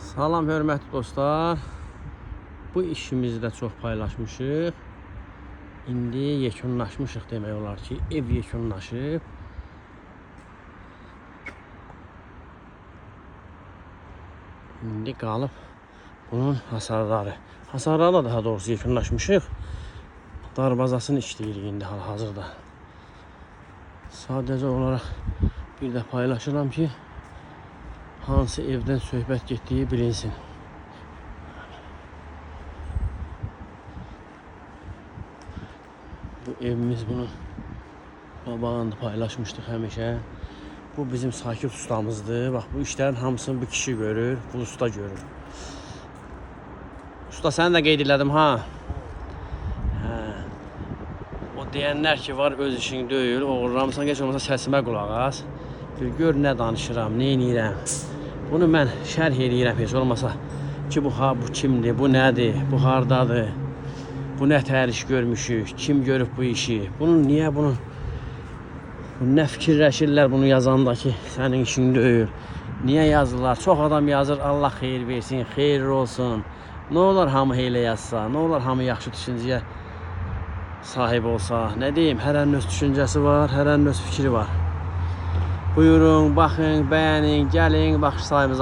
Salam hörmətli dostlar. Bu işimizi də çox paylaşmışıq. İndi yekunlaşmışıq demək olar ki, ev yekunlaşıb. İndi qalıb bunun hasarları. Hasarlarla daha doğrusu yekunlaşmışıq. Darbazasını işləyirik indi hal-hazırda. Sadəcə olaraq bir də paylaşıram ki, hansı evdən söhbət getdiyi bilinsin. Bu evimiz bunun babağında paylaşmışdıq həmişə. Bu bizim Sakit ustamızdır. Bax bu işlərin hamısını bu kişi görür, bu usta görür. Usta səni də qeyd elədim ha. O deyənlər ki var öz işin deyil, oğurlamısan, geç olmasa səsimə qulaq as. Bir gör nə danışıram, nə edirəm. Bunu mən şərh eləyirəm heç olmasa ki bu kimdir, bu nədir, bu hardadır, bu nə təriş görmüşük, kim görüb bu işi, bunun niyə bunu nə fikirləşirlər bunu yazanda ki sənin işin deyil, niyə yazırlar, çox adam yazır, Allah xeyir versin, xeyir olsun, nə olar hamı elə yazsa, nə olar hamı yaxşı düşüncəyə sahib olsa, nə deyim, hərənin öz düşüncəsi var, hərənin öz fikri var. Buyurun, baxın, bəyənin, gəlin, baxış sayımıza.